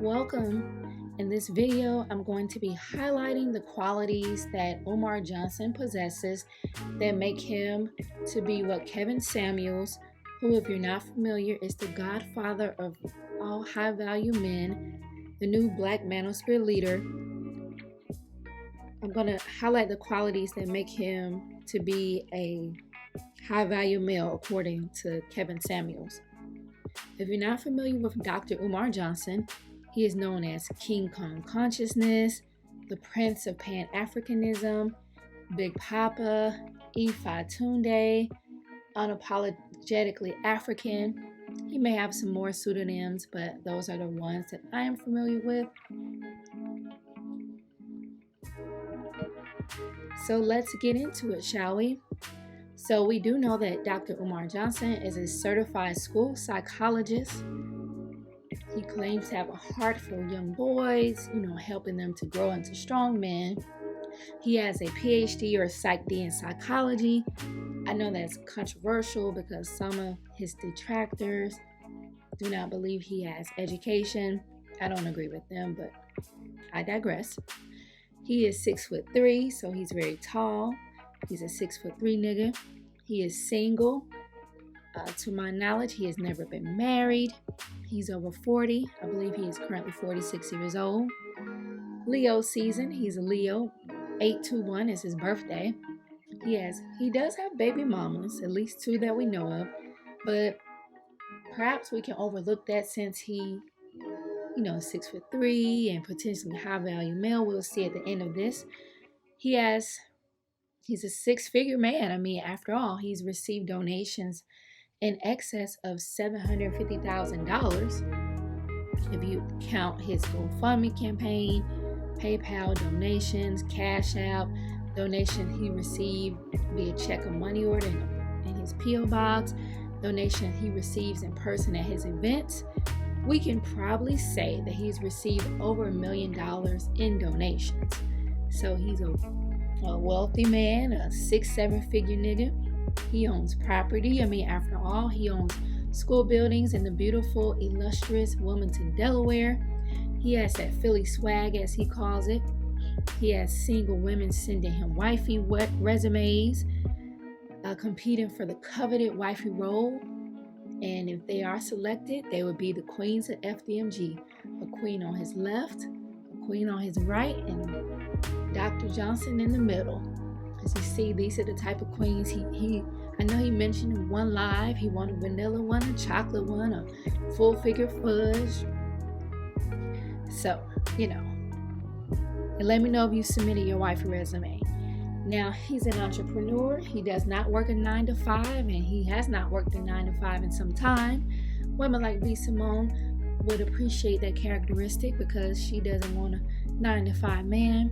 Welcome. In this video, I'm going to be highlighting the qualities that Umar Johnson possesses that make him to be what Kevin Samuels, who, if you're not familiar, is the godfather of all high-value men, the new Blackman-sphere leader. I'm going to highlight the qualities that make him to be a high-value male, according to Kevin Samuels. If you're not familiar with Dr. Umar Johnson, he is known as King Kong Consciousness, the Prince of Pan-Africanism, Big Papa, Ifa Tunde, Unapologetically African. He may have some more pseudonyms, but those are the ones that I am familiar with. So let's get into it, shall we? So we do know that Dr. Umar Johnson is a certified school psychologist. He claims to have a heart for young boys, helping them to grow into strong men. He has a PhD or Psych D in psychology. I know that's controversial because some of his detractors do not believe he has education. I don't agree with them, but I digress. He is 6'3", so he's very tall. He's a 6'3" nigga. He is single. To my knowledge, he has never been married. He's over 40. I believe he is currently 46 years old. Leo season. He's a Leo. 8/21 is his birthday. He does have baby mamas, at least 2 that we know of. But perhaps we can overlook that since he, 6'3" and potentially high value male. We'll see at the end of this. He's a 6-figure man. I mean, after all, he's received donations in excess of $750,000 if you count his GoFundMe campaign, PayPal donations, Cash App, donation he received via check or money order in his P.O. box, donation he receives in person at his events. We can probably say that he's received over $1 million in donations. So he's a wealthy man, a 6-7-figure nigga. He owns property. I mean, after all, he owns school buildings in the beautiful, illustrious Wilmington, Delaware. He has that Philly swag, as he calls it. He has single women sending him wifey resumes, competing for the coveted wifey role. And if they are selected, they would be the queens of FDMG. A queen on his left, a queen on his right, and Dr. Johnson in the middle. As you see, these are the type of queens I know he mentioned in one live. He wanted a vanilla one, a chocolate one, a full figure fudge. So, and let me know if you submitted your wifey resume. Now, he's an entrepreneur. He does not work a 9-to-5, and he has not worked a 9-to-5 in some time. Women like B. Simone would appreciate that characteristic because she doesn't want a 9-to-5 man.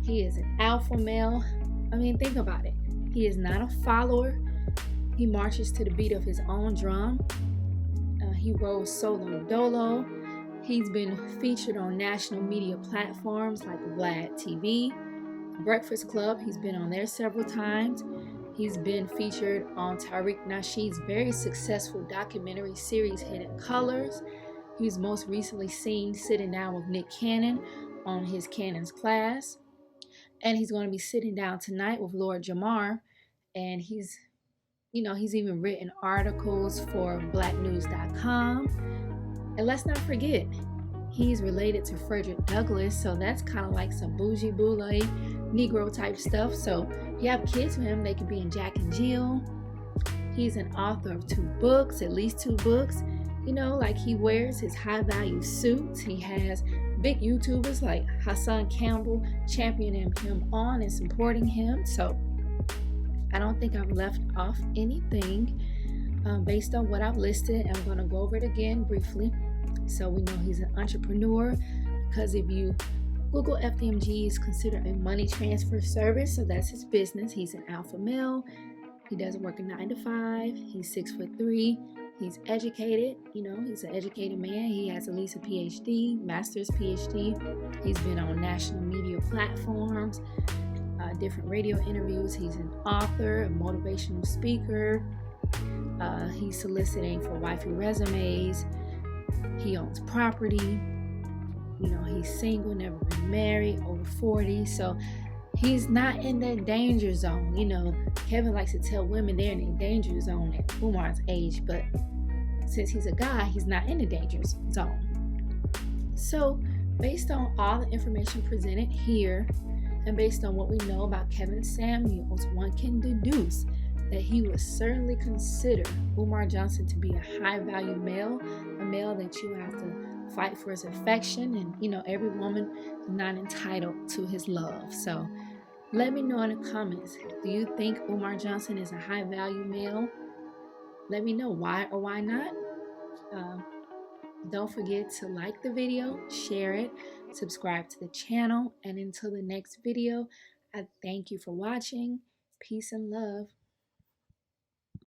He is an alpha male. I mean, think about it. He is not a follower. He marches to the beat of his own drum. He rolls solo dolo. He's been featured on national media platforms like Vlad TV, Breakfast Club. He's been on there several times. He's been featured on Tariq Nasheed's very successful documentary series, Hidden Colors. He was most recently seen sitting down with Nick Cannon on his Cannon's class. And he's going to be sitting down tonight with Lord Jamar. And he's even written articles for blacknews.com. And let's not forget, he's related to Frederick Douglass. So that's kind of like some bougie boule Negro type stuff. So if you have kids with him, they could be in Jack and Jill. He's an author of 2 books, at least 2 books. Like he wears his high value suits. He has big YouTubers like Hassan Campbell championing him on and supporting him. So I don't think I've left off anything based on what I've listed. I'm going to go over it again briefly. So we know he's an entrepreneur because if you Google FDMG, is considered a money transfer service. So that's his business. He's an alpha male. He doesn't work a 9-to-5. He's 6'3". He's educated, he's an educated man. He has at least a PhD, master's PhD. He's been on national media platforms, different radio interviews. He's an author, a motivational speaker. He's soliciting for wifey resumes. He owns property. You know, he's single, never been married, over 40. So he's not in that danger zone. You know, Kevin likes to tell women they're in a danger zone at Umar's age, but since he's a guy, he's not in the danger zone. So, based on all the information presented here, and based on what we know about Kevin Samuels, one can deduce that he would certainly consider Umar Johnson to be a high value male, a male that you have to fight for his affection, and you know, every woman is not entitled to his love. So let me know in the comments, do you think Umar Johnson is a high value male? Let me know why or why not. Don't forget to like the video, share it, subscribe to the channel, and until the next video, I thank you for watching. Peace and love.